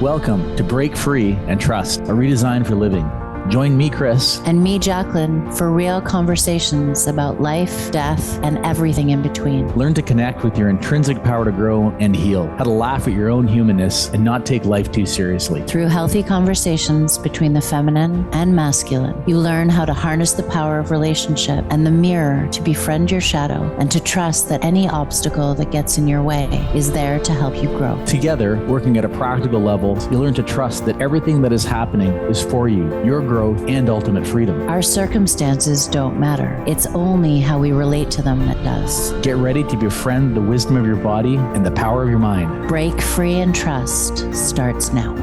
Welcome to Break Free and Trust, a redesign for living. Join me, Chris. And me, Jacqueline, for real conversations about life, death, and everything in between. Learn to connect with your intrinsic power to grow and heal, how to laugh at your own humanness and not take life too seriously. Through healthy conversations between the feminine and masculine, you learn how to harness the power of relationship and the mirror to befriend your shadow and to trust that any obstacle that gets in your way is there to help you grow. Together, working at a practical level, you learn to trust that everything that is happening is for you, your growth, and ultimate freedom. Our circumstances don't matter. It's only how we relate to them that does. Get ready to befriend the wisdom of your body and the power of your mind. Break Free and Trust starts now.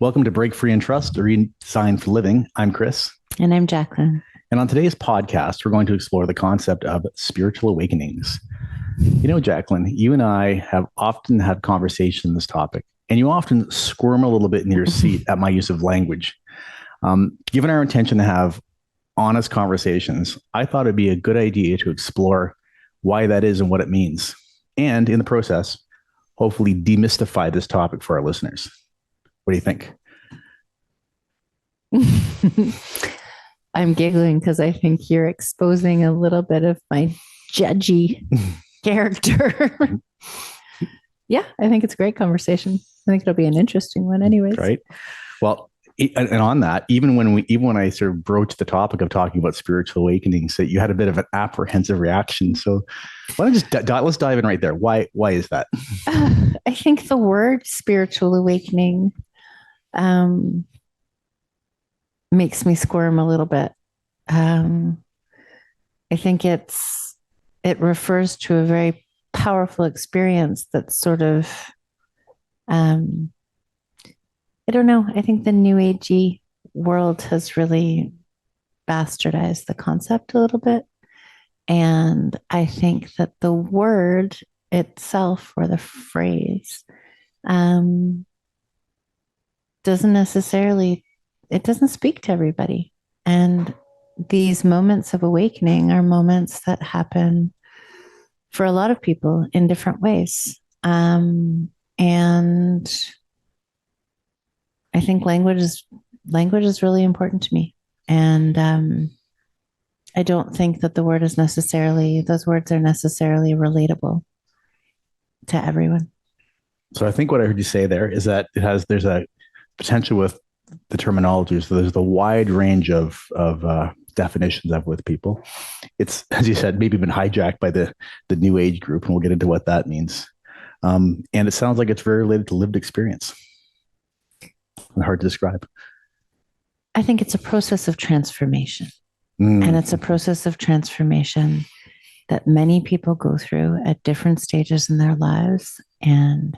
Welcome to Break Free and Trust, a redesign for living. I'm Chris. And I'm Jacqueline. And on today's podcast, we're going to explore the concept of spiritual awakenings. You know, Jacqueline, you and I have often had conversations on this topic. And you often squirm a little bit in your seat at my use of language. Given our intention to have honest conversations, I thought it'd be a good idea to explore why that is and what it means. And in the process, hopefully demystify this topic for our listeners. What do you think? I'm giggling because I think you're exposing a little bit of my judgy character. Yeah, I think it's a great conversation. I think it'll be an interesting one anyways. Right. Well, and on that, even when I sort of broached the topic of talking about spiritual awakenings, that you had a bit of an apprehensive reaction. So why don't let's dive in right there. Why is that? I think the word spiritual awakening makes me squirm a little bit. I think it refers to a very powerful experience that's sort of I don't know. I think the new agey world has really bastardized the concept a little bit. And I think that the word itself or the phrase doesn't speak to everybody. And these moments of awakening are moments that happen for a lot of people in different ways. And I think language is really important to me. And I don't think that those words are necessarily relatable to everyone. So I think what I heard you say there is that there's a potential with the terminology. So there's the wide range of definitions of with people. It's, as you said, maybe been hijacked by the new age group, and we'll get into what that means. And it sounds like it's very related to lived experience. And hard to describe. I think it's a process of transformation. And it's a process of transformation that many people go through at different stages in their lives. And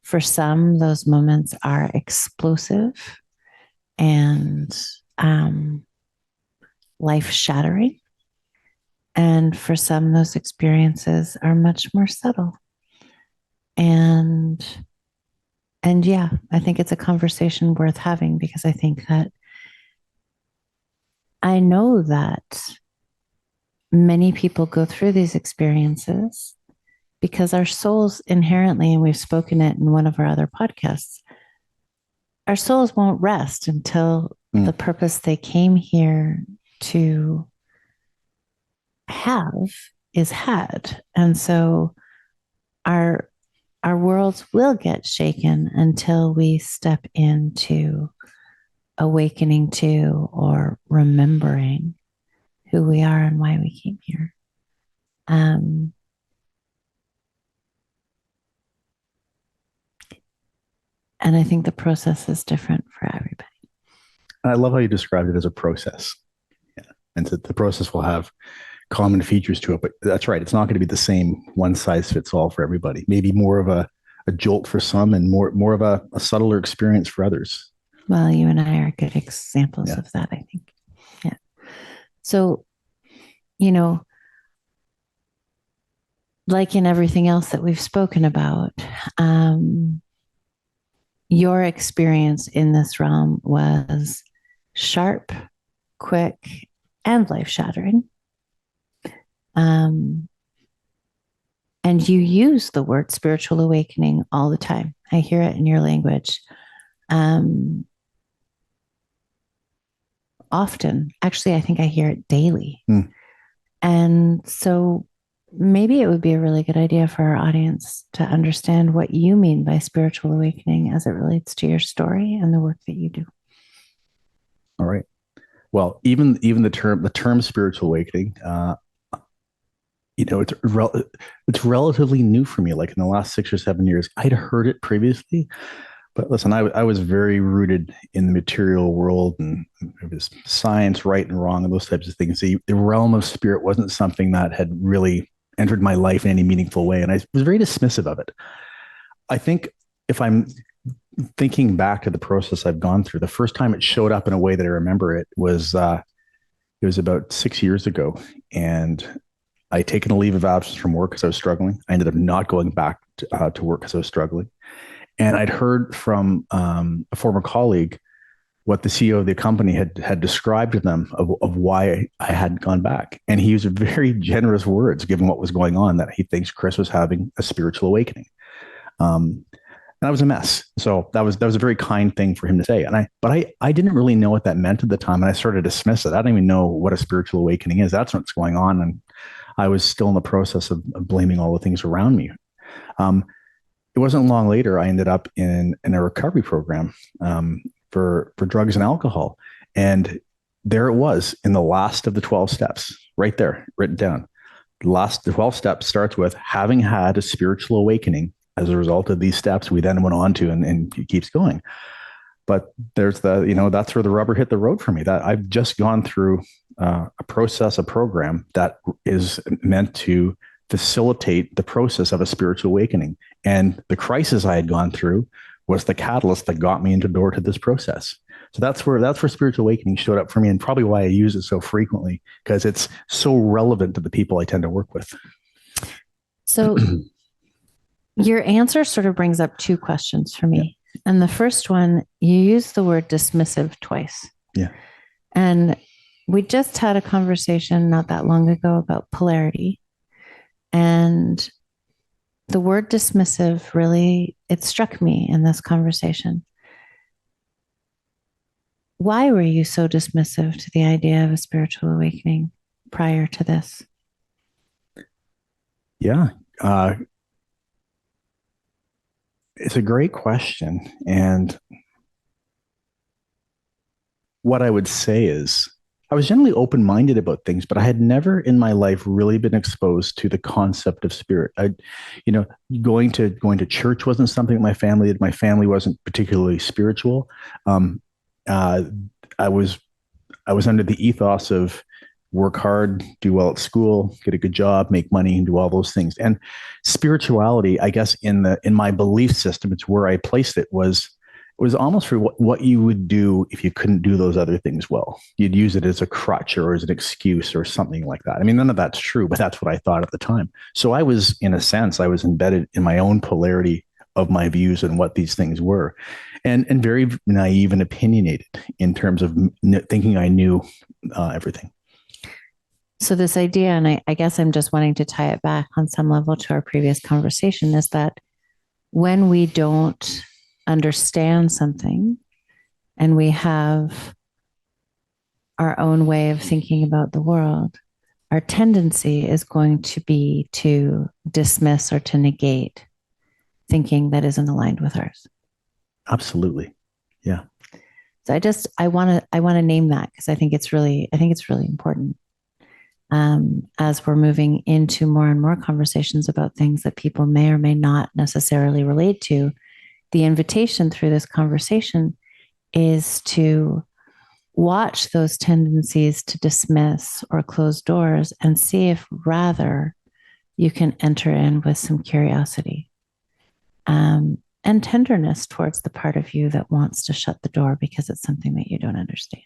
for some, those moments are explosive and life-shattering. And for some, those experiences are much more subtle. And yeah, I think it's a conversation worth having, because I think that I know that many people go through these experiences because our souls inherently, and we've spoken it in one of our other podcasts, our souls won't rest until the purpose they came here to have is had. And so our worlds will get shaken until we step into awakening to or remembering who we are and why we came here. And I think the process is different for everybody. I love how you described it as a process. Yeah. And so the process will have common features to it, but that's right. It's not going to be the same one size fits all for everybody. Maybe more of a jolt for some and more of a subtler experience for others. Well, you and I are good examples of that, I think. Yeah. So, like in everything else that we've spoken about, your experience in this realm was sharp, quick, and life-shattering. And you use the word spiritual awakening all the time. I hear it in your language. Often. Actually, I think I hear it daily. And so maybe it would be a really good idea for our audience to understand what you mean by spiritual awakening as it relates to your story and the work that you do. All right. Well, even the term spiritual awakening, it's relatively new for me. Like in the last 6 or 7 years, I'd heard it previously, but listen, I was very rooted in the material world, and it was science, right and wrong, and those types of things. The realm of spirit wasn't something that had really entered my life in any meaningful way, and I was very dismissive of it. I think if I'm thinking back to the process I've gone through, the first time it showed up in a way that I remember it was about 6 years ago, and I taken a leave of absence from work because I was struggling. I ended up not going back to work because I was struggling. And I'd heard from a former colleague what the CEO of the company had described to them of why I hadn't gone back. And he used very generous words, given what was going on, that he thinks Chris was having a spiritual awakening. And I was a mess. So that was a very kind thing for him to say. But I didn't really know what that meant at the time. And I started to dismiss it. I don't even know what a spiritual awakening is. That's what's going on. And I was still in the process of blaming all the things around me. It wasn't long later, I ended up in a recovery program for drugs and alcohol. And there it was in the last of the 12 steps, right there, written down. The 12 steps starts with having had a spiritual awakening as a result of these steps. We then went on to, and it keeps going. But there's that's where the rubber hit the road for me. That I've just gone through a program that is meant to facilitate the process of a spiritual awakening. And the crisis I had gone through was the catalyst that got me into the door to this process. So that's where spiritual awakening showed up for me, and probably why I use it so frequently, because it's so relevant to the people I tend to work with. So your answer sort of brings up two questions for me. Yeah. And the first one, you use the word dismissive twice. Yeah. And we just had a conversation not that long ago about polarity. And the word dismissive really, it struck me in this conversation. Why were you so dismissive to the idea of a spiritual awakening prior to this? Yeah. It's a great question. And what I would say is I was generally open-minded about things, but I had never in my life really been exposed to the concept of spirit. Going to church wasn't something my family did. My family wasn't particularly spiritual. I was under the ethos of work hard, do well at school, get a good job, make money, and do all those things. And spirituality, I guess, in my belief system, it's where I placed it, was almost for what you would do if you couldn't do those other things well. You'd use it as a crutch or as an excuse or something like that. I mean, none of that's true, but that's what I thought at the time. So I was, in a sense, I was embedded in my own polarity of my views and what these things were, and very naive and opinionated in terms of thinking I knew everything. So this idea, and I guess I'm just wanting to tie it back on some level to our previous conversation, is that when we don't understand something and we have our own way of thinking about the world, our tendency is going to be to dismiss or to negate thinking that isn't aligned with ours. Absolutely. Yeah. So I want to name that, because I think it's really important. As we're moving into more and more conversations about things that people may or may not necessarily relate to, the invitation through this conversation is to watch those tendencies to dismiss or close doors and see if rather you can enter in with some curiosity and tenderness towards the part of you that wants to shut the door because it's something that you don't understand.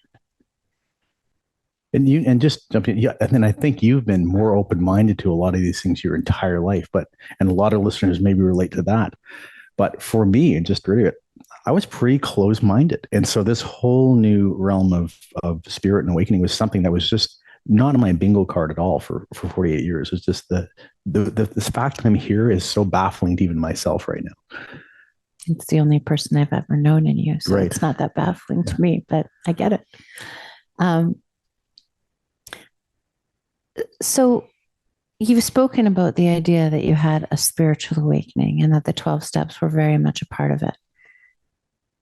And just jumping, yeah. And then I think you've been more open-minded to a lot of these things your entire life, and a lot of listeners maybe relate to that. But for me, and just really, I was pretty close-minded. And so this whole new realm of spirit and awakening was something that was just not on my bingo card at all for 48 years. It's just the fact that I'm here is so baffling to even myself right now. It's the only person I've ever known in you. So it's not that baffling to me, but I get it. So you've spoken about the idea that you had a spiritual awakening and that the 12 steps were very much a part of it.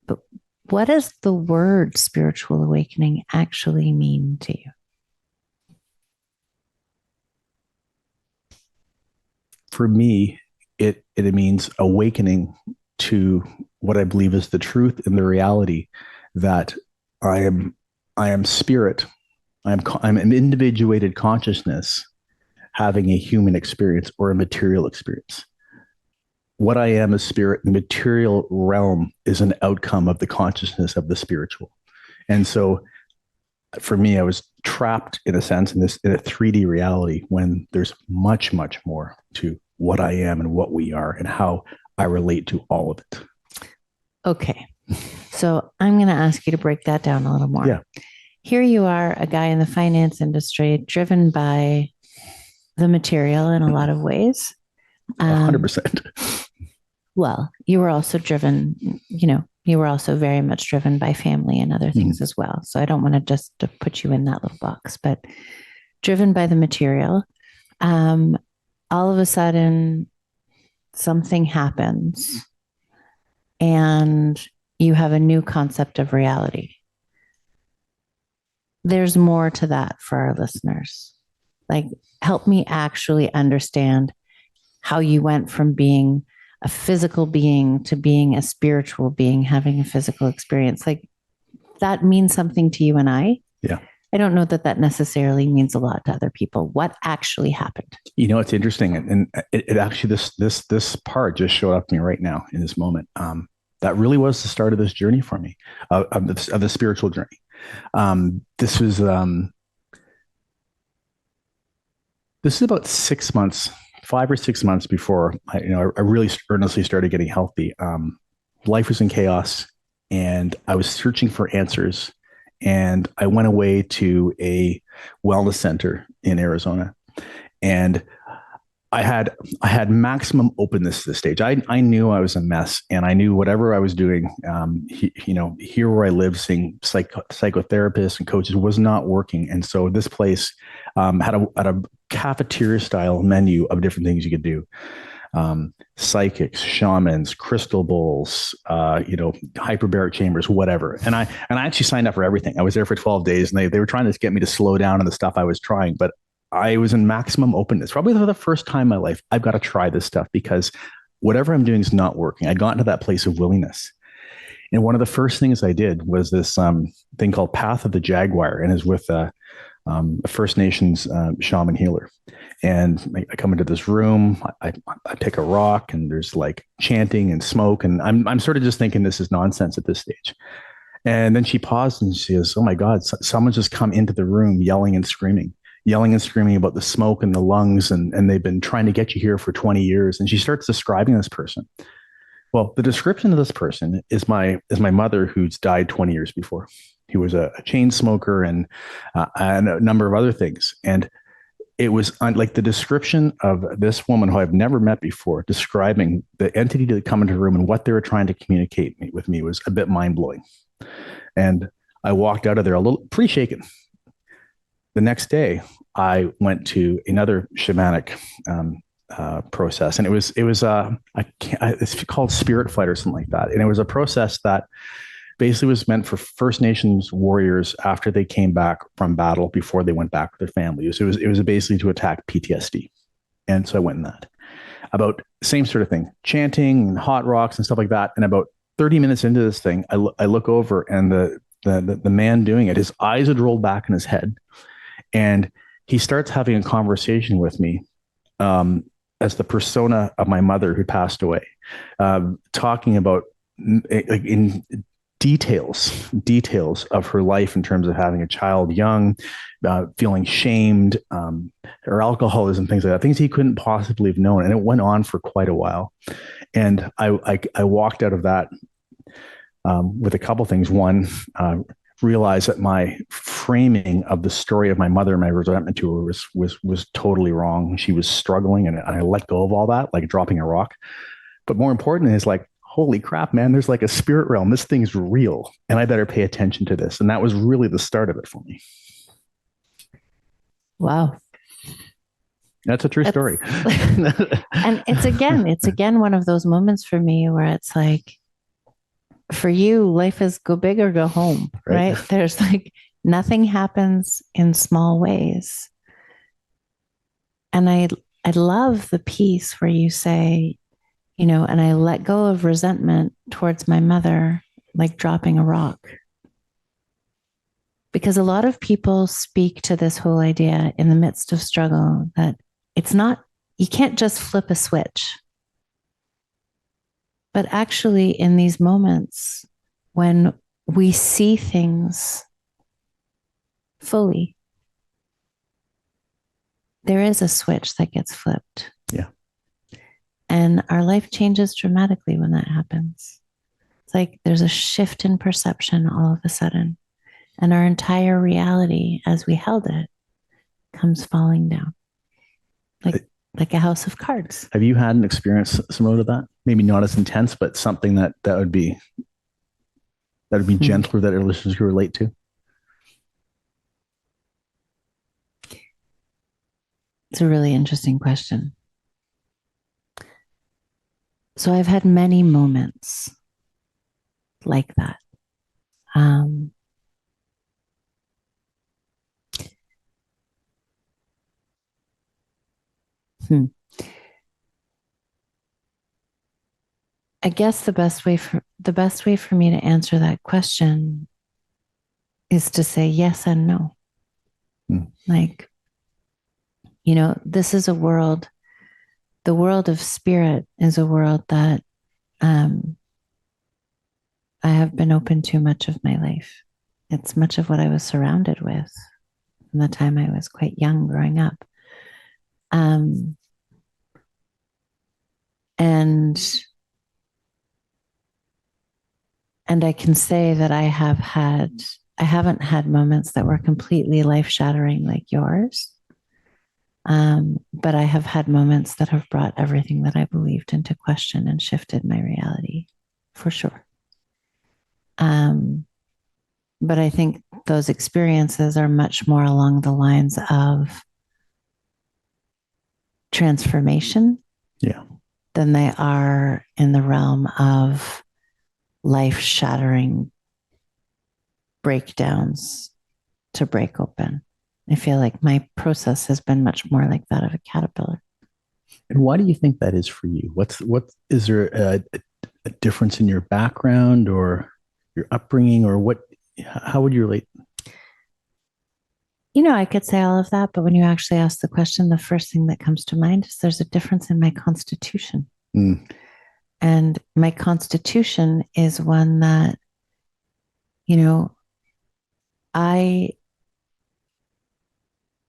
But what does the word spiritual awakening actually mean to you? For me, it means awakening to what I believe is the truth and the reality that I am spirit. I'm an individuated consciousness having a human experience or a material experience. What I am as spirit, the material realm is an outcome of the consciousness of the spiritual. And so for me, I was trapped in a sense in a 3D reality when there's much, much more to what I am and what we are and how I relate to all of it. Okay. So I'm going to ask you to break that down a little more. Yeah. Here you are, a guy in the finance industry, driven by the material in a lot of ways. 100%. Well, you were also driven, you were also very much driven by family and other things as well. So I don't want to just to put you in that little box, but driven by the material. All of a sudden, something happens and you have a new concept of reality. There's more to that for our listeners. Like, help me actually understand how you went from being a physical being to being a spiritual being, having a physical experience. Like, that means something to you and I. Yeah. I don't know that that necessarily means a lot to other people. What actually happened? It's interesting. And it actually, this part just showed up to me right now in this moment. That really was the start of this journey for me, of the spiritual journey. This is about 6 months, 5 or 6 months before I really earnestly started getting healthy. Life was in chaos and I was searching for answers. And I went away to a wellness center in Arizona, and I had maximum openness to the stage. I knew I was a mess, and I knew whatever I was doing, here where I live, seeing psychotherapists and coaches was not working. And so this place had a cafeteria style menu of different things you could do. Psychics, shamans, crystal bowls, hyperbaric chambers, whatever. And I actually signed up for everything. I was there for 12 days and they were trying to get me to slow down on the stuff I was trying, but I was in maximum openness. Probably for the first time in my life, I've got to try this stuff because whatever I'm doing is not working. I'd gotten to that place of willingness. And one of the first things I did was this thing called Path of the Jaguar, and is with a First Nations shaman healer. And I come into this room, I pick a rock, and there's like chanting and smoke, and I'm sort of just thinking this is nonsense at this stage. And then she paused and she says, "Oh my God, someone's just come into the room yelling and screaming about the smoke and the lungs, and they've been trying to get you here for 20 years." And she starts describing this person. Well, the description of this person is my mother, who's died 20 years before. He was a chain smoker and a number of other things. And it was like the description of this woman who I've never met before, describing the entity that come into the room and what they were trying to communicate with me was a bit mind blowing. And I walked out of there a little pretty shaken. The next day, I went to another shamanic process, and it's called Spirit Flight or something like that. And it was a process that basically was meant for First Nations warriors after they came back from battle, before they went back with their families. It was basically to attack PTSD. And so I went in that. About same sort of thing, chanting and hot rocks and stuff like that. And about 30 minutes into this thing, I look over, and the man doing it, his eyes had rolled back in his head, and he starts having a conversation with me as the persona of my mother who passed away, talking about like in details of her life in terms of having a child young, feeling shamed, or alcoholism, things like that, things he couldn't possibly have known. And it went on for quite a while. And I walked out of that with a couple things. One, realized that my framing of the story of my mother and my resentment to her was totally wrong. She was struggling, and I let go of all that, like dropping a rock. But more important is like, holy crap, man, there's like a spirit realm. This thing's real, and I better pay attention to this. And that was really the start of it for me. Wow. That's a true story. And it's again one of those moments for me where it's like, for you, life is go big or go home, right? There's like nothing happens in small ways. And I love the piece where you say, you know, and I let go of resentment towards my mother, like dropping a rock. Because a lot of people speak to this whole idea in the midst of struggle that it's not, you can't just flip a switch. But actually, in these moments when we see things fully, there is a switch that gets flipped. Yeah. And our life changes dramatically when that happens. It's like there's a shift in perception all of a sudden. And our entire reality, as we held it, comes falling down. Like a house of cards. Have you had an experience similar to that? Maybe not as intense, but something that would be gentler that our listeners could relate to? It's a really interesting question. So I've had many moments like that. I guess the best way for me to answer that question is to say yes and no. Like, you know, this is a world, the world of spirit is a world that I have been open to much of my life. It's much of what I was surrounded with from the time I was quite young growing up. And I can say that I haven't had moments that were completely life-shattering like yours. But I have had moments that have brought everything that I believed into question and shifted my reality, for sure. But I think those experiences are much more along the lines of transformation, than they are in the realm of life-shattering breakdowns to break open. I feel like my process has been much more like that of a caterpillar. And why do you think that is for you? What is there a difference in your background or your upbringing, or what? How would you relate? You know, I could say all of that, but when you actually ask the question, the first thing that comes to mind is there's a difference in my constitution. And my constitution is one that, you know,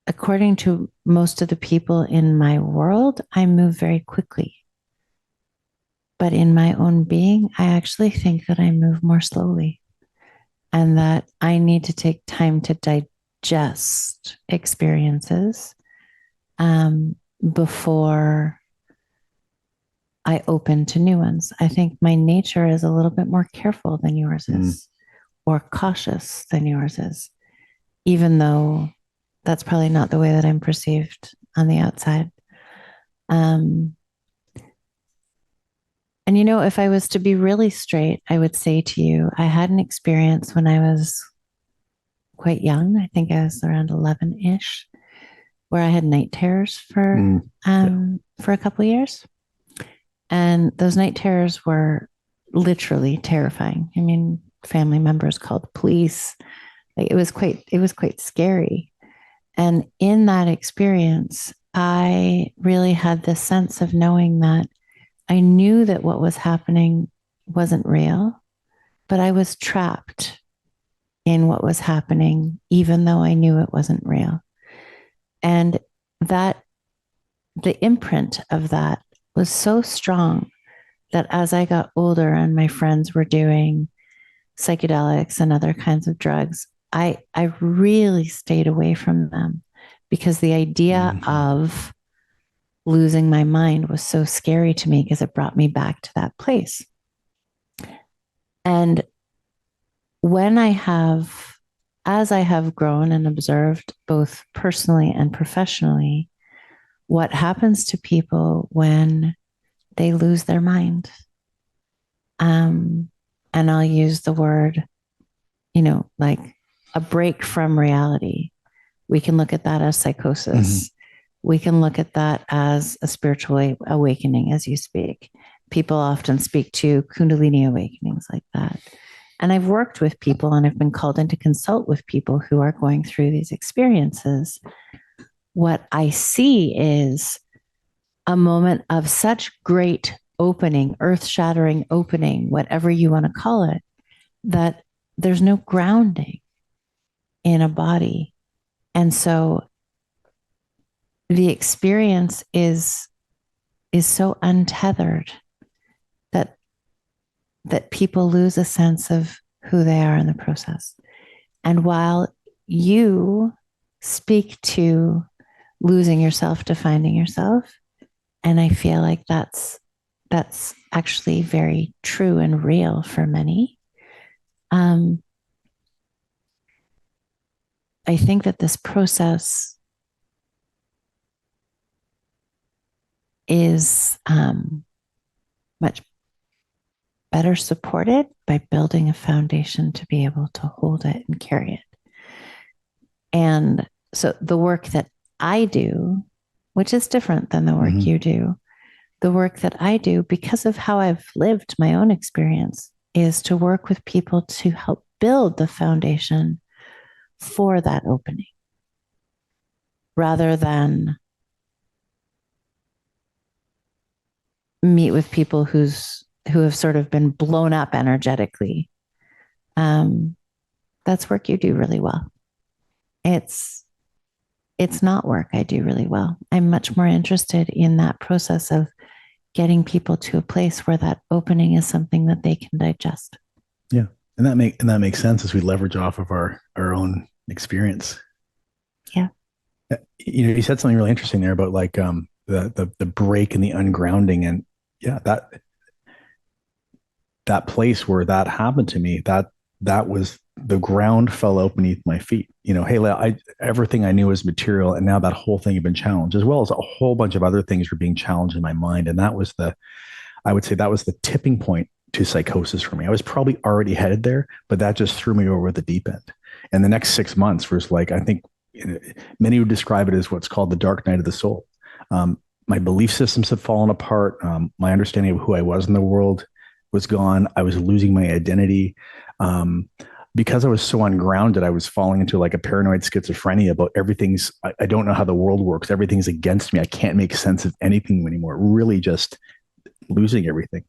according to most of the people in my world, I move very quickly. But in my own being, I actually think that I move more slowly, and that I need to take time to digest experiences before I open to new ones. I think my nature is a little bit more careful than yours is, or cautious than yours is, even though that's probably not the way that I'm perceived on the outside. And, you know, if I was to be really straight, I would say to you, I had an experience when I was quite young. I think I was around 11-ish, where I had night terrors for a couple of years. And those night terrors were literally terrifying. I mean, family members called the police. Like, it was quite scary. And in that experience, I really had this sense of knowing that I knew that what was happening wasn't real, but I was trapped in what was happening, even though I knew it wasn't real. And that the imprint of that was so strong that as I got older and my friends were doing psychedelics and other kinds of drugs, I really stayed away from them because the idea of losing my mind was so scary to me because it brought me back to that place. And as I have grown and observed both personally and professionally, what happens to people when they lose their mind. And I'll use the word, like a break from reality. We can look at that as psychosis. We can look at that as a spiritual awakening, as you speak. People often speak to Kundalini awakenings like that. And I've worked with people and I've been called in to consult with people who are going through these experiences. What I see is a moment of such great opening, earth-shattering opening, whatever you want to call it, that there's no grounding in a body. And so the experience is so untethered that people lose a sense of who they are in the process. And while you speak to losing yourself to finding yourself, and I feel like that's actually very true and real for many. I think that this process is much better supported by building a foundation to be able to hold it and carry it. And so the work that I do, which is different than the work you do, the work that I do, because of how I've lived my own experience, is to work with people to help build the foundation for that opening, rather than meet with people who have sort of been blown up energetically. That's work you do really well. It's not work I do really well. I'm much more interested in that process of getting people to a place where that opening is something that they can digest. Yeah. And that makes sense as we leverage off of our own experience. Yeah. You said something really interesting there about like the break and the ungrounding. And yeah, that place where that happened to me, that was, the ground fell out beneath my feet. Hey, everything I knew was material, and now that whole thing had been challenged, as well as a whole bunch of other things were being challenged in my mind. And I would say that was the tipping point to psychosis for me. I was probably already headed there, but that just threw me over the deep end. And the next 6 months was like, I think many would describe it as what's called the dark night of the soul. My belief systems had fallen apart. My understanding of who I was in the world was gone. I was losing my identity. Because I was so ungrounded, I was falling into like a paranoid schizophrenia about I don't know how the world works. Everything's against me. I can't make sense of anything anymore. Really just losing everything.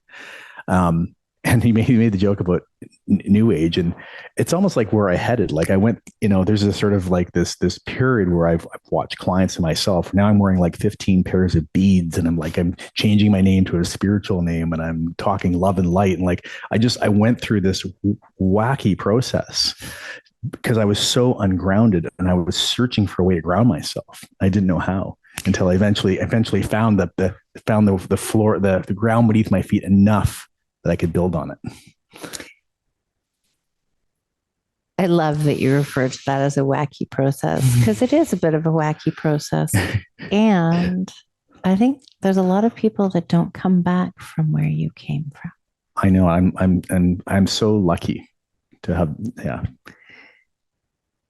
And he made the joke about new age, and it's almost like where I headed. Like I went, there's a sort of like this period where I've watched clients and myself. Now I'm wearing like 15 pairs of beads, and I'm changing my name to a spiritual name, and I'm talking love and light. And like, I went through this wacky process because I was so ungrounded, and I was searching for a way to ground myself. I didn't know how until I eventually found the floor, the ground beneath my feet enough that I could build on it. I love that you refer to that as a wacky process, because it is a bit of a wacky process. And I think there's a lot of people that don't come back from where you came from. I know. I'm so lucky to have, yeah.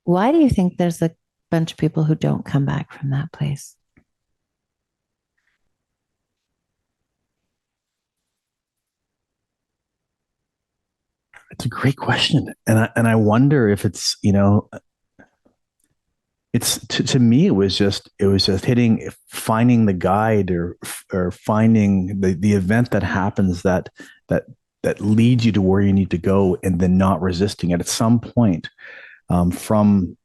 Why do you think there's a bunch of people who don't come back from that place? It's a great question. And I wonder if it's, it's to me, it was just finding the guide or finding the event that happens that leads you to where you need to go, and then not resisting it at some point. From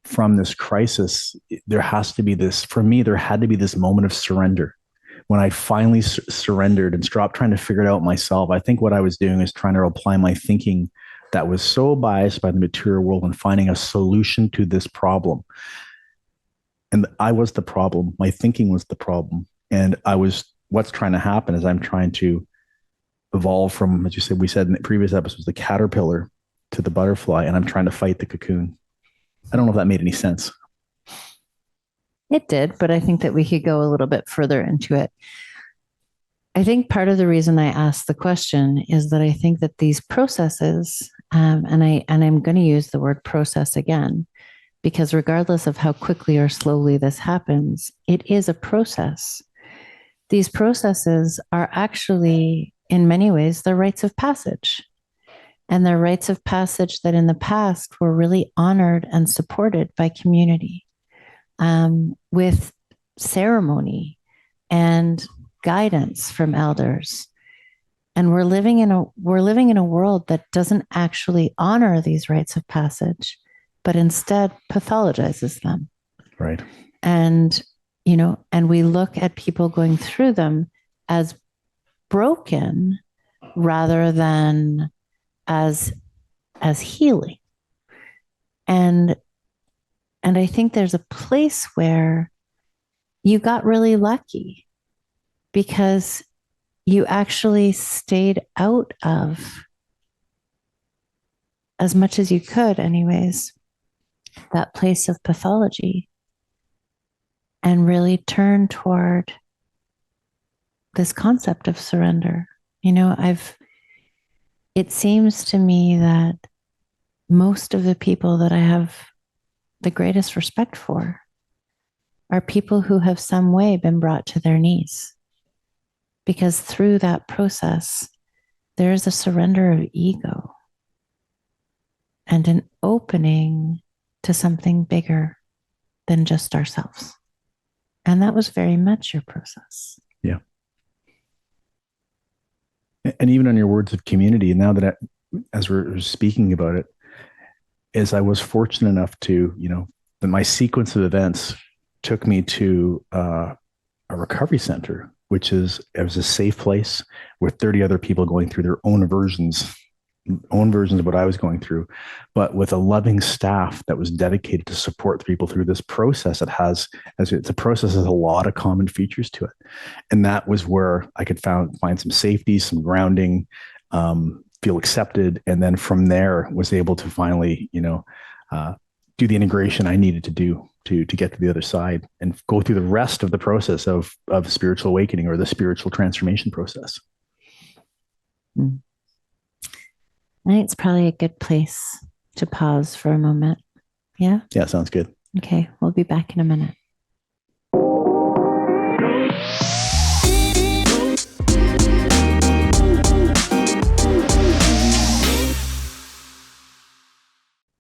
this crisis, there had to be this moment of surrender. When I finally surrendered and stopped trying to figure it out myself, I think what I was doing is trying to apply my thinking that was so biased by the material world and finding a solution to this problem. And I was the problem. My thinking was the problem. And what's trying to happen is I'm trying to evolve from, as you said, we said in the previous episodes, the caterpillar to the butterfly, and I'm trying to fight the cocoon. I don't know if that made any sense. It did, but I think that we could go a little bit further into it. I think part of the reason I asked the question is that I think that these processes, and I'm going to use the word process again, because regardless of how quickly or slowly this happens, it is a process. These processes are actually, in many ways, they're rites of passage. And they're rites of passage that in the past were really honored and supported by community, with ceremony and guidance from elders. And we're living in a world that doesn't actually honor these rites of passage, but instead pathologizes them. Right. And we look at people going through them as broken rather than as healing. And I think there's a place where you got really lucky because you actually stayed out of, as much as you could anyways, that place of pathology and really turned toward this concept of surrender. It seems to me that most of the people that I have the greatest respect for are people who have some way been brought to their knees. Because through that process, there is a surrender of ego and an opening to something bigger than just ourselves. And that was very much your process. Yeah. And even on your words of community, now that as we're speaking about it, is I was fortunate enough to, that my sequence of events took me to a recovery center, it was a safe place with 30 other people going through their own versions of what I was going through, but with a loving staff that was dedicated to support people through this process. It's a process that has a lot of common features to it. And that was where I could find some safety, some grounding, feel accepted. And then from there was able to finally, do the integration I needed to do to get to the other side and go through the rest of the process of spiritual awakening or the spiritual transformation process. I think it's probably a good place to pause for a moment. Yeah? Yeah, sounds good. Okay, we'll be back in a minute.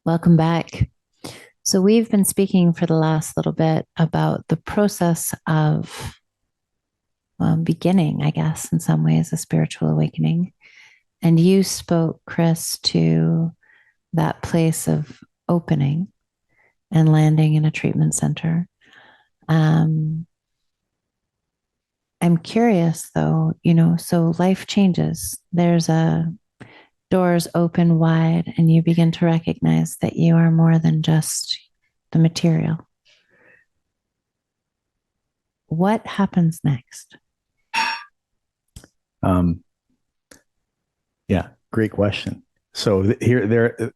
Welcome back. So we've been speaking for the last little bit about the process of beginning, I guess, in some ways, a spiritual awakening. And you spoke, Chris, to that place of opening and landing in a treatment center. I'm curious though, so life changes. There's doors open wide and you begin to recognize that you are more than just the material. What happens next? Yeah, great question. So there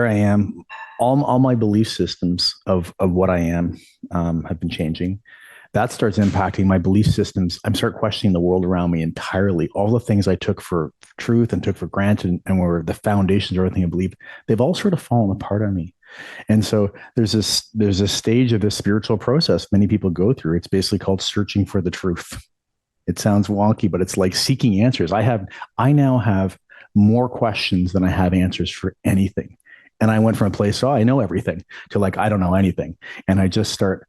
I am. All my belief systems of what I am have been changing. That starts impacting my belief systems. I start questioning the world around me entirely. All the things I took for truth and took for granted and were the foundations of everything I believe, they've all sort of fallen apart on me. And so there's a stage of this spiritual process many people go through. It's basically called searching for the truth. It sounds wonky, but it's like seeking answers. I now have more questions than I have answers for anything. And I went from a place, I know everything, to I don't know anything. And I just start,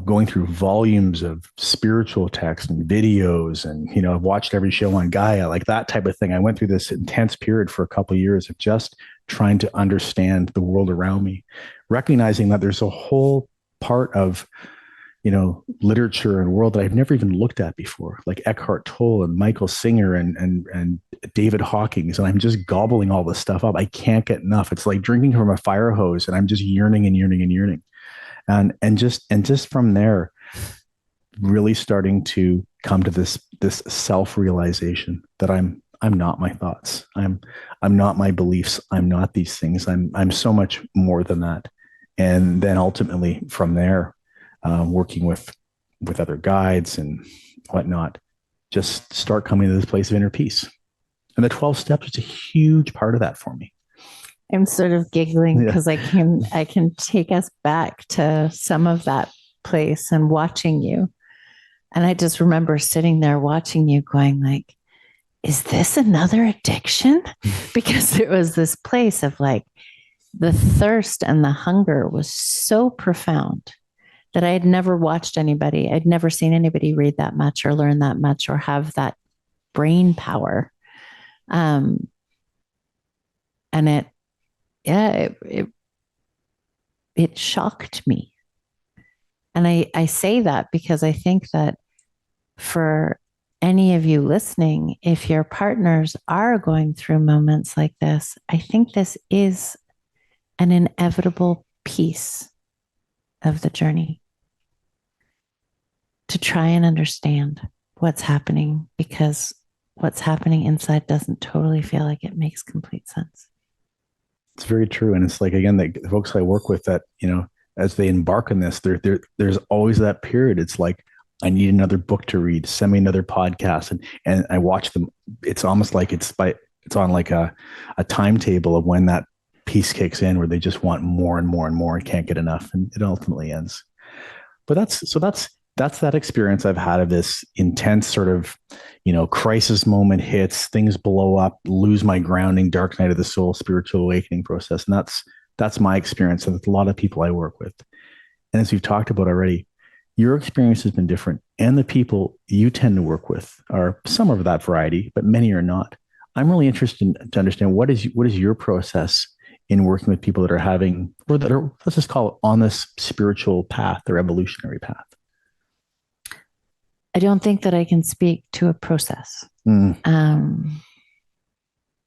going through volumes of spiritual text and videos. And, I've watched every show on Gaia, like that type of thing. I went through this intense period for a couple of years of just trying to understand the world around me, recognizing that there's a whole part of, literature and world that I've never even looked at before, like Eckhart Tolle and Michael Singer and David Hawkins. And I'm just gobbling all this stuff up. I can't get enough. It's like drinking from a fire hose, and I'm just yearning and yearning and yearning. And just from there, really starting to come to this self-realization that I'm not my thoughts. I'm not my beliefs. I'm not these things. I'm so much more than that. And then ultimately from there, working with other guides and whatnot, just start coming to this place of inner peace. And the 12 steps is a huge part of that for me. I'm sort of giggling because I can take us back to some of that place and watching you. And I just remember sitting there watching you going like, is this another addiction? Because it was this place of like the thirst and the hunger was so profound that I had never watched anybody. I'd never seen anybody read that much or learn that much or have that brain power. And it shocked me. And I say that because I think that for any of you listening, if your partners are going through moments like this, I think this is an inevitable piece of the journey to try and understand what's happening, because what's happening inside doesn't totally feel like it makes complete sense. It's very true. And it's like, again, the folks I work with that, as they embark on this, there's always that period. It's like, I need another book to read, send me another podcast. And I watch them. It's almost like it's on like a timetable of when that piece kicks in, where they just want more and more and more and can't get enough. And it ultimately ends. But that's that experience I've had of this intense sort of, crisis moment hits, things blow up, lose my grounding, dark night of the soul, spiritual awakening process. And that's my experience with a lot of people I work with. And as we've talked about already, your experience has been different. And the people you tend to work with are some of that variety, but many are not. I'm really interested to understand what is your process in working with people that are having, or that are, let's just call it, on this spiritual path or evolutionary path. I don't think that I can speak to a process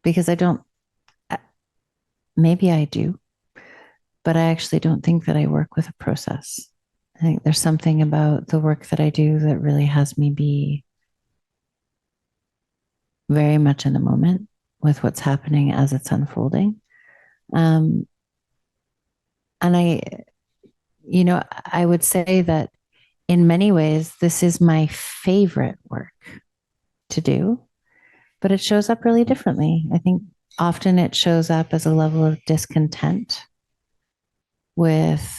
because I don't, maybe I do, but I actually don't think that I work with a process. I think there's something about the work that I do that really has me be very much in the moment with what's happening as it's unfolding. And I would say that in many ways, this is my favorite work to do, but it shows up really differently. I think often it shows up as a level of discontent with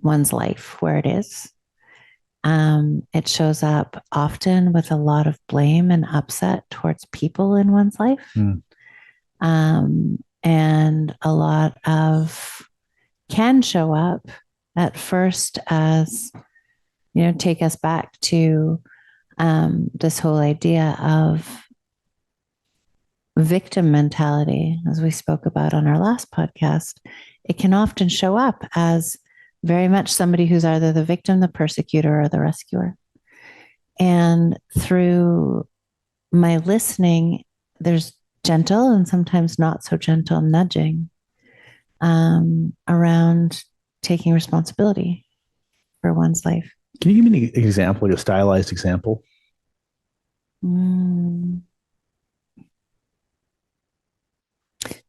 one's life where it is. It shows up often with a lot of blame and upset towards people in one's life. And a lot of can show up at first as, take us back to this whole idea of victim mentality, as we spoke about on our last podcast. It can often show up as very much somebody who's either the victim, the persecutor, or the rescuer. And through my listening, there's gentle and sometimes not so gentle nudging around taking responsibility for one's life. Can you give me an example, like a stylized example?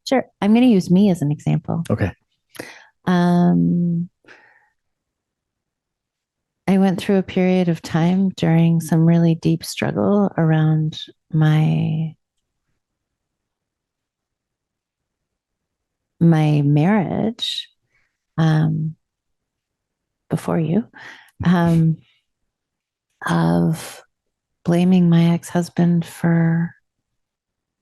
Sure. I'm going to use me as an example. Okay. I went through a period of time during some really deep struggle around my marriage before you, of blaming my ex-husband for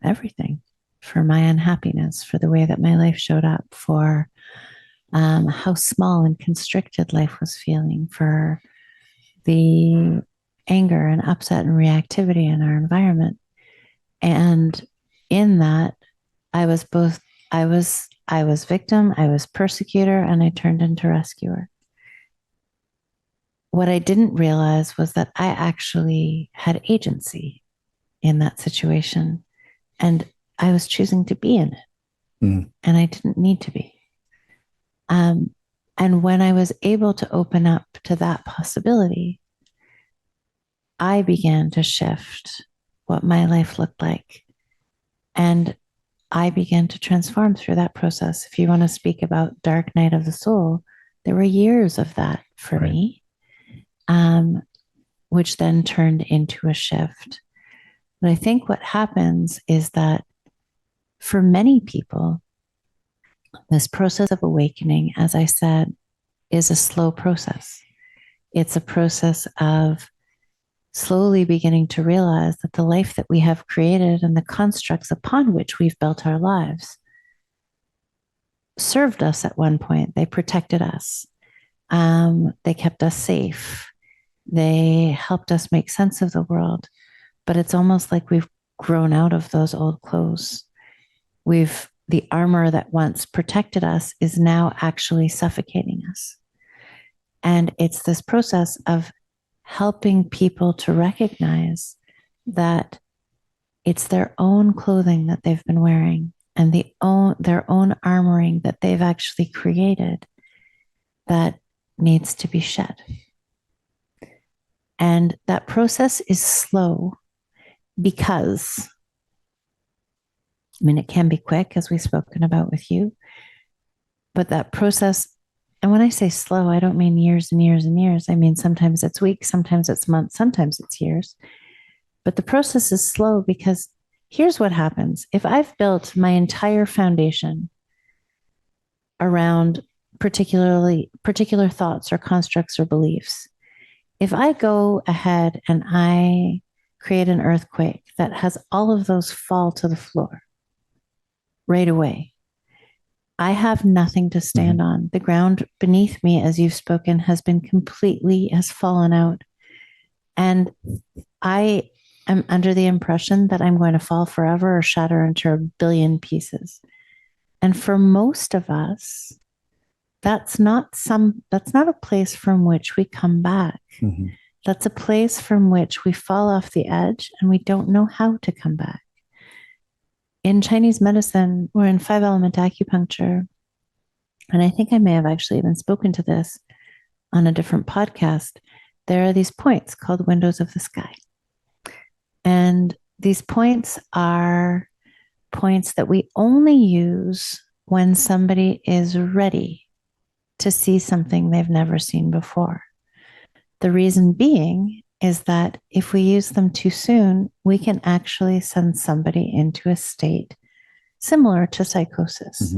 everything, for my unhappiness, for the way that my life showed up, for how small and constricted life was feeling, for the anger and upset and reactivity in our environment. And in that, I was victim, I was persecutor, and I turned into rescuer. what I didn't realize was that I actually had agency in that situation, and I was choosing to be in it, and I didn't need to be. And when I was able to open up to that possibility, I began to shift what my life looked like. And I began to transform through that process. If you want to speak about dark night of the soul, there were years of that for me, which then turned into a shift. But I think what happens is that for many people, this process of awakening, as I said, is a slow process. It's a process of slowly beginning to realize that the life that we have created and the constructs upon which we've built our lives served us at one point. They protected us. They kept us safe. They helped us make sense of the world. But it's almost like we've grown out of those old clothes. The armor that once protected us is now actually suffocating us. And it's this process of helping people to recognize that it's their own clothing that they've been wearing and their own armoring that they've actually created that needs to be shed. And that process is slow because, it can be quick, as we've spoken about with you, but that process, and when I say slow, I don't mean years and years and years. I mean, sometimes it's weeks, sometimes it's months, sometimes it's years. But the process is slow because here's what happens. If I've built my entire foundation around particular thoughts or constructs or beliefs, if I go ahead and I create an earthquake that has all of those fall to the floor right away, I have nothing to stand on. The ground beneath me, as you've spoken, has fallen out. And I am under the impression that I'm going to fall forever or shatter into a billion pieces. And for most of us, that's not a place from which we come back. That's a place from which we fall off the edge and we don't know how to come back. In Chinese medicine, or in 5-element acupuncture, and I think I may have actually even spoken to this on a different podcast, there are these points called windows of the sky. And these points are points that we only use when somebody is ready to see something they've never seen before. The reason being is that if we use them too soon, we can actually send somebody into a state similar to psychosis.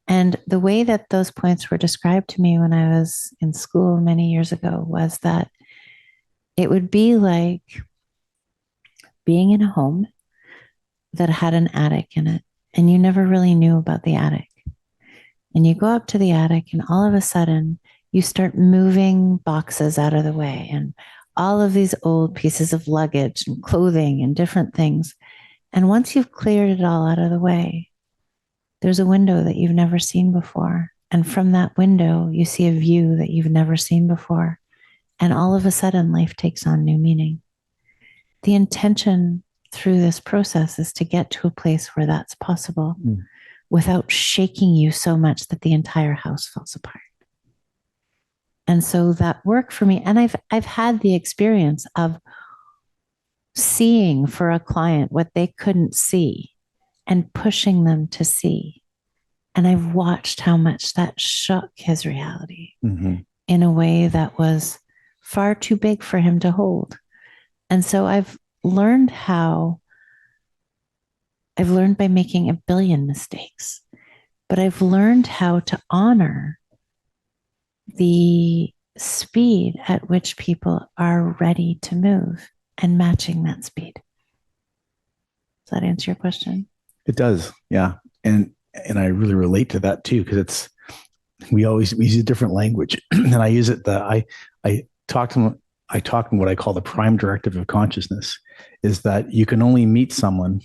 And the way that those points were described to me when I was in school many years ago was that it would be like being in a home that had an attic in it, and you never really knew about the attic. And you go up to the attic, and all of a sudden, you start moving boxes out of the way, and all of these old pieces of luggage and clothing and different things. And once you've cleared it all out of the way, there's a window that you've never seen before. And from that window, you see a view that you've never seen before. And all of a sudden, life takes on new meaning. The intention through this process is to get to a place where that's possible without shaking you so much that the entire house falls apart. And so that worked for me. And I've had the experience of seeing for a client what they couldn't see and pushing them to see. And I've watched how much that shook his reality in a way that was far too big for him to hold. And so I've learned by making a billion mistakes, but I've learned how to honor the speed at which people are ready to move and matching that speed. Does that answer your question? It does. Yeah. And I really relate to that too, because we use a different language. And I use it I talk in what I call the prime directive of consciousness, is that you can only meet someone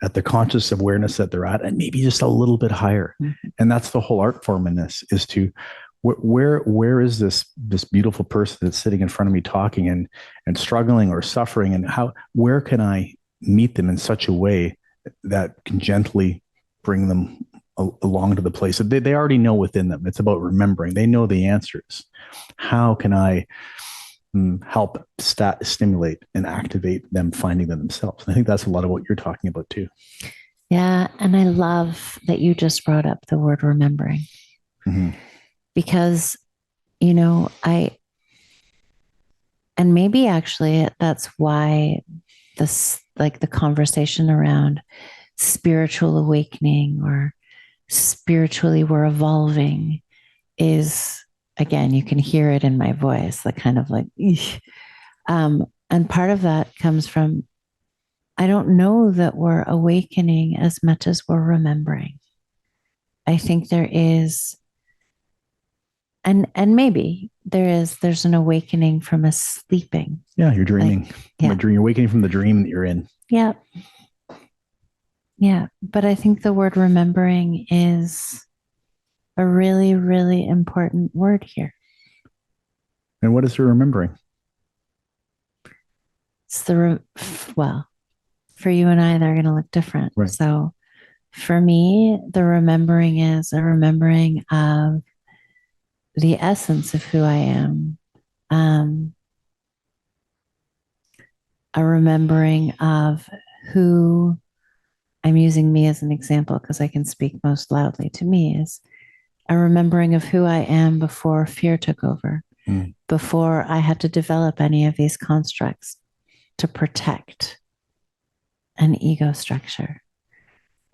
at the conscious awareness that they're at, and maybe just a little bit higher. And that's the whole art form in this, is to where is this beautiful person that's sitting in front of me talking and struggling or suffering, and where can I meet them in such a way that can gently bring them along to the place that they already know within them. It's about remembering. They know the answers. How can I help stimulate and activate them finding them themselves? I think that's a lot of what you're talking about too. Yeah. And I love that you just brought up the word remembering. Mm-hmm. Because, and maybe actually that's why this, like the conversation around spiritual awakening or spiritually we're evolving is, again, you can hear it in my voice, like kind of like, and part of that comes from, I don't know that we're awakening as much as we're remembering. I think there is, and maybe there's an awakening from a sleeping. Yeah, you're dreaming. You're awakening from the dream that you're in. Yeah. Yeah. But I think the word remembering is a really, really important word here. And what is the remembering? It's well, for you and I, they're going to look different. Right. So for me, the remembering is a remembering of the essence of who I am. A remembering of who, I'm using me as an example because I can speak most loudly to me, is a remembering of who I am before fear took over, before I had to develop any of these constructs to protect an ego structure.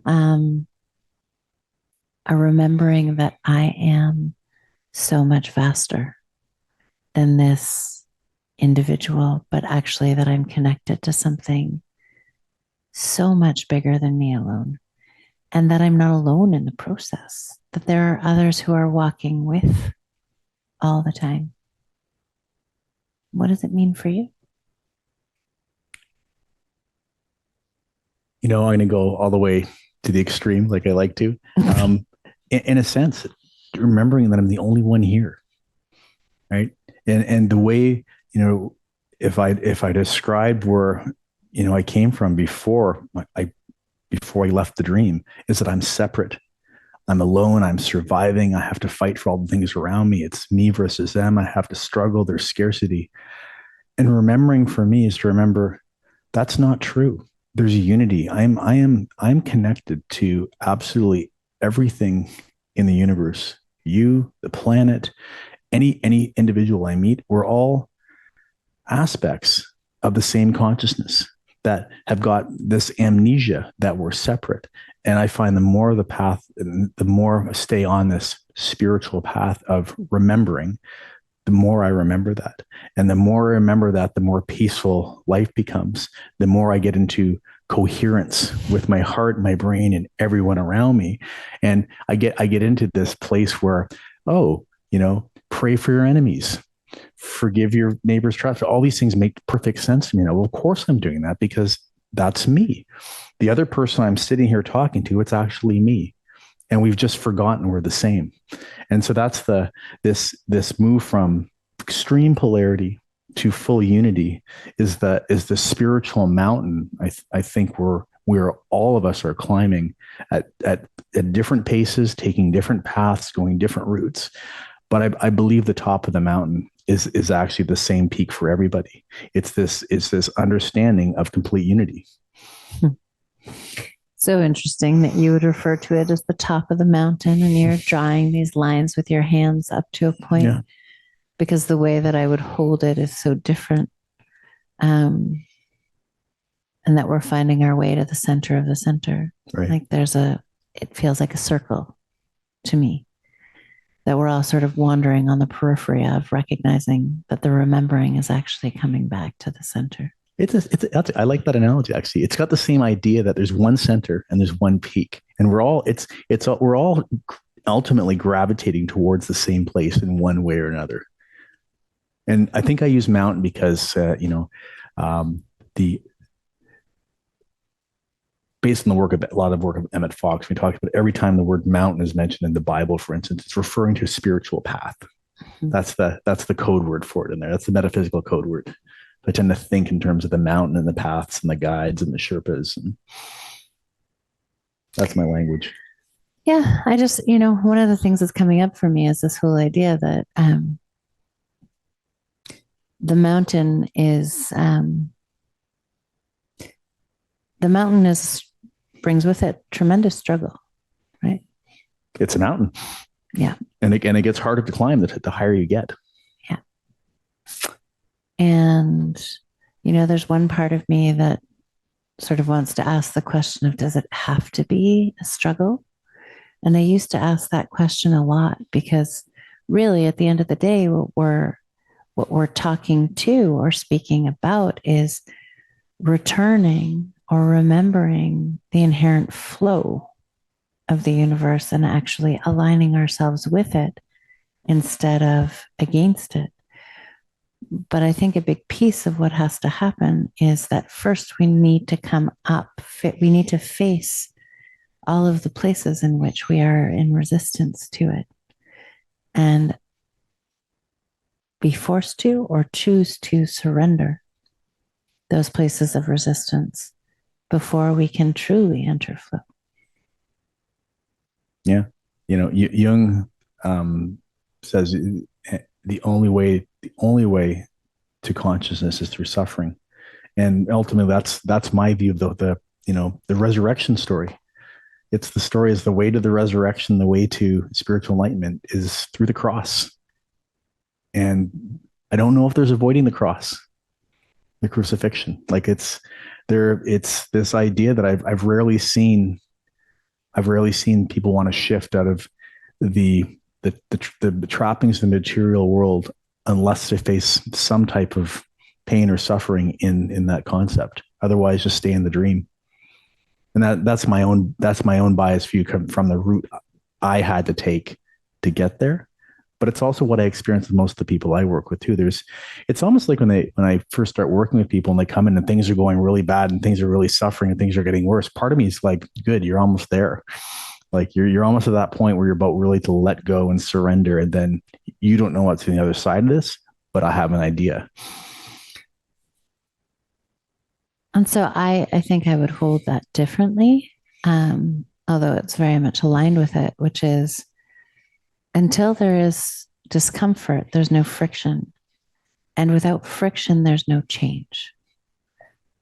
A remembering that I am so much vaster than this individual, but actually that I'm connected to something so much bigger than me alone, and that I'm not alone in the process, that there are others who are walking with all the time. What does it mean for you? I'm going to go all the way to the extreme, like I like to. In a sense, remembering that I'm the only one here, right? And the way, if I described where, I came from before I left the dream, is that I'm separate. I'm alone. I'm surviving. I have to fight for all the things around me. It's me versus them. I have to struggle. There's scarcity. And remembering for me is to remember that's not true. There's unity. I'm connected to absolutely everything in the universe. You, the planet, any individual I meet, we're all aspects of the same consciousness that have got this amnesia that we're separate. And I find the more the path, the more I stay on this spiritual path of remembering, the more I remember that. And the more I remember that, the more peaceful life becomes, the more I get into coherence with my heart, my brain, and everyone around me. And I get into this place where, pray for your enemies, forgive your neighbor's trust. All these things make perfect sense to me. Well, of course I'm doing that because that's me. The other person I'm sitting here talking to, it's actually me. And we've just forgotten we're the same. And so that's this move from extreme polarity to full unity is the spiritual mountain. I think we're all of us are climbing at different paces, taking different paths, going different routes. But I believe the top of the mountain is actually the same peak for everybody. It's this understanding of complete unity. So interesting that you would refer to it as the top of the mountain, and you're drawing these lines with your hands up to a point, because the way that I would hold it is so different. And that we're finding our way to the center of the center. Right. Like it feels like a circle to me, that we're all sort of wandering on the periphery of recognizing that the remembering is actually coming back to the center. I like that analogy. Actually, it's got the same idea that there's one center and there's one peak, and we're all ultimately gravitating towards the same place in one way or another. And I think I use mountain because based on the work of a lot of work of Emmett Fox, we talked about every time the word mountain is mentioned in the Bible, for instance, it's referring to a spiritual path. Mm-hmm. That's the code word for it in there. That's the metaphysical code word. I tend to think in terms of the mountain and the paths and the guides and the Sherpas. And that's my language. Yeah, I just, one of the things that's coming up for me is this whole idea that the mountain is brings with it tremendous struggle, right? It's a mountain. Yeah. And it gets harder to climb the higher you get. Yeah. And, there's one part of me that sort of wants to ask the question of, does it have to be a struggle? And I used to ask that question a lot, because really at the end of the day, what we're talking to or speaking about is returning or remembering the inherent flow of the universe and actually aligning ourselves with it instead of against it. But I think a big piece of what has to happen is that first we need to come up, we need to face all of the places in which we are in resistance to it and be forced to or choose to surrender those places of resistance before we can truly enter flow. Yeah. Jung says the only way to consciousness is through suffering. And ultimately that's my view of the resurrection story. It's the story is the way to the resurrection, the way to spiritual enlightenment is through the cross. And I don't know if there's avoiding the cross, the crucifixion. Like it's this idea that I've rarely seen people want to shift out of the trappings of the material world unless they face some type of pain or suffering in that concept. Otherwise, just stay in the dream. And that's my own biased view from the route I had to take to get there. But it's also what I experience with most of the people I work with too. It's almost like when I first start working with people and they come in and things are going really bad and things are really suffering and things are getting worse. Part of me is like, good, you're almost there. Like you're almost at that point where you're about really to let go and surrender. And then you don't know what's on the other side of this, but I have an idea. And so I think I would hold that differently, although it's very much aligned with it, which is until there is discomfort, there's no friction. And without friction, there's no change.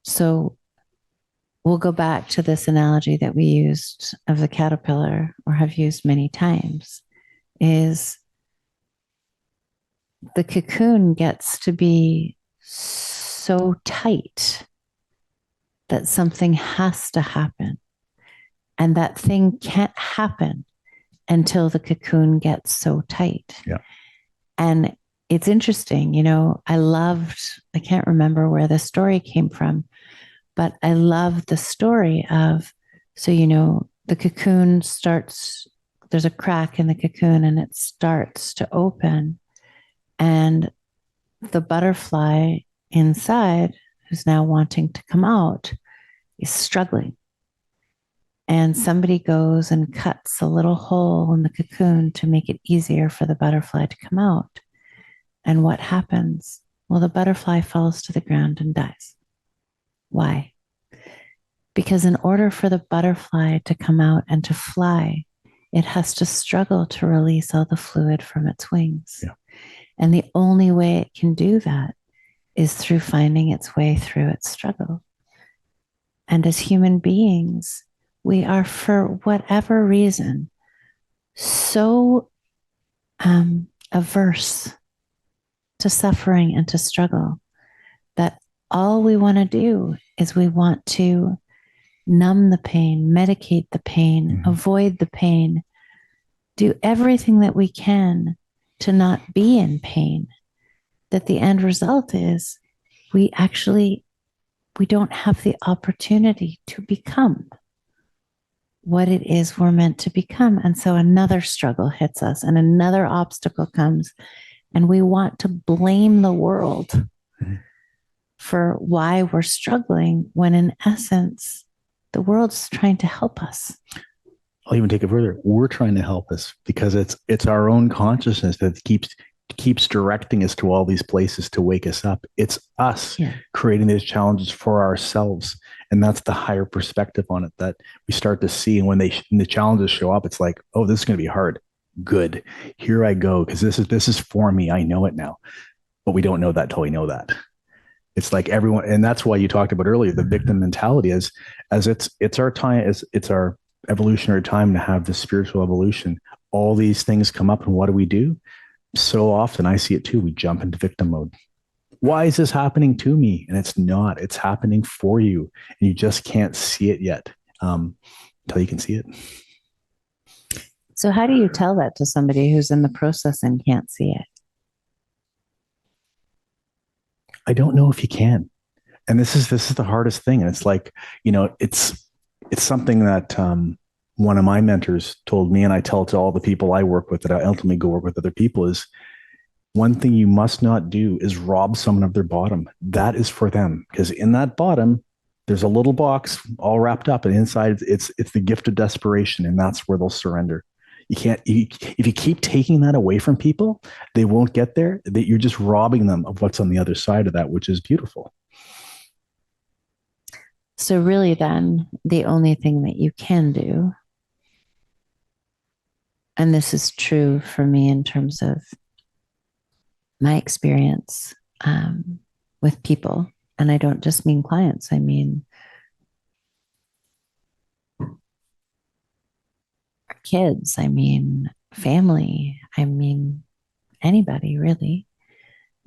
So we'll go back to this analogy that we used of the caterpillar, or have used many times, is the cocoon gets to be so tight that something has to happen. And that thing can't happen until the cocoon gets so tight. Yeah. And it's interesting, I can't remember where the story came from, but I love the story of, the cocoon starts, there's a crack in the cocoon and it starts to open. And the butterfly inside, who's now wanting to come out, is struggling. And somebody goes and cuts a little hole in the cocoon to make it easier for the butterfly to come out. And what happens? Well, the butterfly falls to the ground and dies. Why? Because in order for the butterfly to come out and to fly, it has to struggle to release all the fluid from its wings. Yeah. And the only way it can do that is through finding its way through its struggle. And as human beings, we are, for whatever reason, so averse to suffering and to struggle that all we want to do is we want to numb the pain, medicate the pain, avoid the pain, do everything that we can to not be in pain. That the end result is we don't have the opportunity to become what it is we're meant to become. And so another struggle hits us and another obstacle comes, and we want to blame the world for why we're struggling, when in essence, the world's trying to help us. I'll even take it further. We're trying to help us because it's our own consciousness that keeps directing us to all these places to wake us up. It's us creating these challenges for ourselves. And that's the higher perspective on it that we start to see. And when the challenges show up, it's like, oh, this is going to be hard. Good. Here I go. Because this is for me. I know it now. But we don't know that till we know that. It's like everyone, and that's why you talked about earlier, the victim mentality is as it's our time, it's our evolutionary time to have this spiritual evolution. All these things come up, and what do? So often I see it too. We jump into victim mode. Why is this happening to me? And it's not. It's happening for you, and you just can't see it yet until you can see it. So how do you tell that to somebody who's in the process and can't see it? I don't know if you can. And this is the hardest thing. And it's like, it's something that one of my mentors told me, and I tell to all the people I work with that I ultimately go work with other people, is one thing you must not do is rob someone of their bottom. That is for them. Because in that bottom, there's a little box all wrapped up, and inside it's the gift of desperation, and that's where they'll surrender. You can't, if you keep taking that away from people, they won't get there. That you're just robbing them of what's on the other side of that, which is beautiful. So really then the only thing that you can do, and this is true for me in terms of my experience with people, and I don't just mean clients, I mean kids, I mean family, I mean anybody really,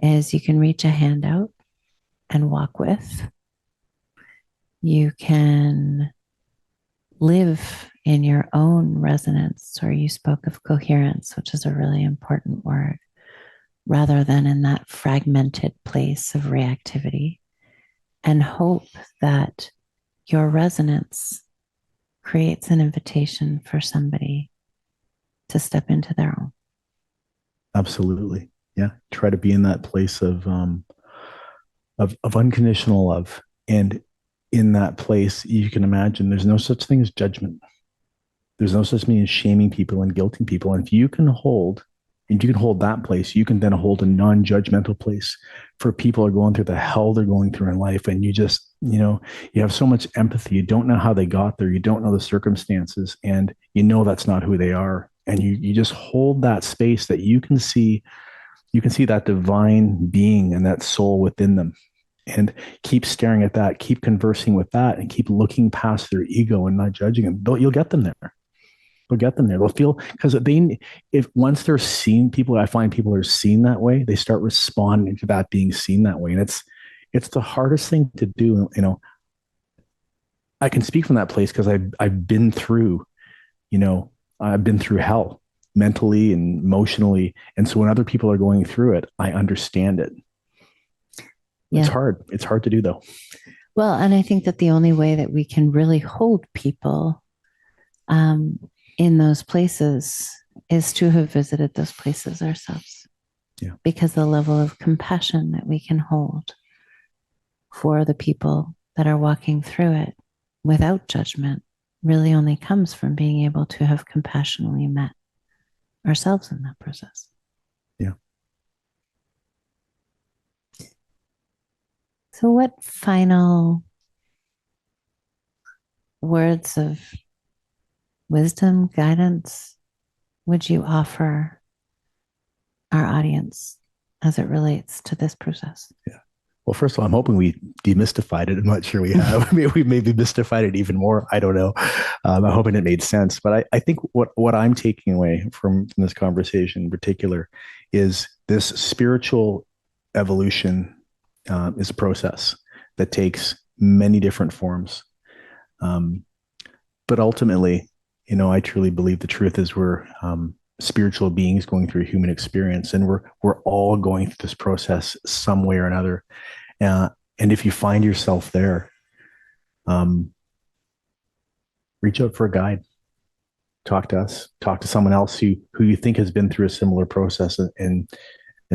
is you can reach a hand out and walk with. You can live in your own resonance, or you spoke of coherence, which is a really important word, rather than in that fragmented place of reactivity, and hope that your resonance creates an invitation for somebody to step into their own. Absolutely. Yeah. Try to be in that place of unconditional love. And in that place, you can imagine there's no such thing as judgment. There's no such thing as shaming people and guilting people. And if you can hold that place, you can then hold a non-judgmental place for people who are going through the hell they're going through in life. And you just, you have so much empathy. You don't know how they got there. You don't know the circumstances, and that's not who they are. And you just hold that space that you can see that divine being and that soul within them, and keep staring at that, keep conversing with that, and keep looking past their ego and not judging them. You'll get them there. They'll get them there. They'll feel, because once they're seen, I find people are seen that way, they start responding to that being seen that way. And it's the hardest thing to do. I can speak from that place because I've been through, I've been through hell mentally and emotionally. And so when other people are going through it, I understand it. Yeah. It's hard. It's hard to do though. Well, and I think that the only way that we can really hold people in those places is to have visited those places ourselves. Yeah. Because the level of compassion that we can hold for the people that are walking through it without judgment really only comes from being able to have compassionately met ourselves in that process. Yeah. So what final words of wisdom, guidance would you offer our audience as it relates to this process? Yeah. Well, first of all, I'm hoping we demystified it. I'm not sure we have. We maybe mystified it even more. I don't know. I'm hoping it made sense. But I think what I'm taking away from this conversation in particular is this spiritual evolution is a process that takes many different forms. But ultimately, I truly believe the truth is we're spiritual beings going through a human experience, and we're all going through this process some way or another. And if you find yourself there, reach out for a guide, talk to us, talk to someone else who you think has been through a similar process, and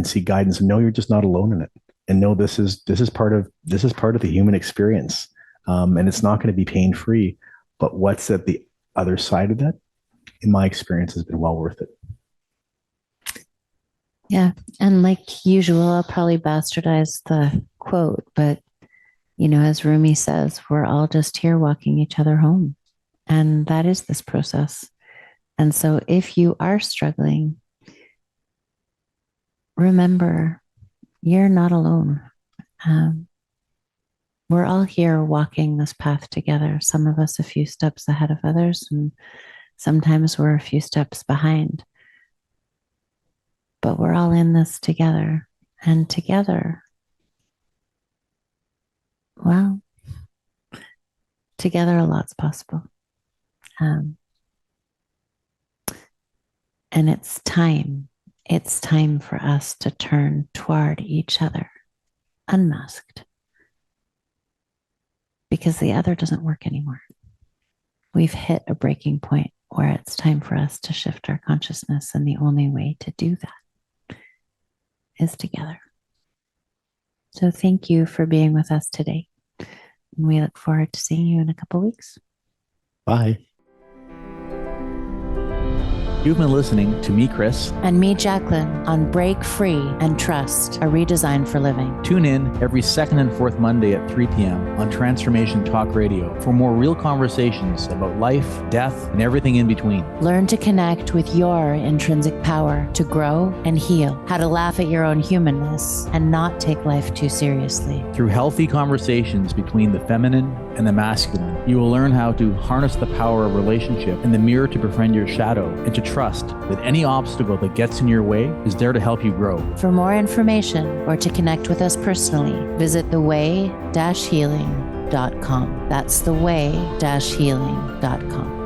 seek guidance, and know you're just not alone in it. And know this is part of the human experience. And it's not going to be pain-free. But what's at the other side of that, in my experience, has been well worth it. Yeah. And like usual, I'll probably bastardize the quote, but as Rumi says, we're all just here walking each other home. And that is this process. And so if you are struggling, remember, you're not alone. We're all here walking this path together. Some of us a few steps ahead of others, and sometimes we're a few steps behind. But we're all in this together. And together, well, together a lot's possible. And it's time. It's time for us to turn toward each other, unmasked, because the other doesn't work anymore. We've hit a breaking point where it's time for us to shift our consciousness, and the only way to do that is together. So thank you for being with us today. And we look forward to seeing you in a couple of weeks. Bye. You've been listening to me, Chris. And me, Jacqueline, on Break Free and Trust, a redesign for living. Tune in every second and fourth Monday at 3 p.m. on Transformation Talk Radio for more real conversations about life, death, and everything in between. Learn to connect with your intrinsic power to grow and heal, how to laugh at your own humanness and not take life too seriously. Through healthy conversations between the feminine and the masculine, you will learn how to harness the power of relationship and the mirror to befriend your shadow, and to trust that any obstacle that gets in your way is there to help you grow. For more information or to connect with us personally, visit theway-healing.com. That's theway-healing.com.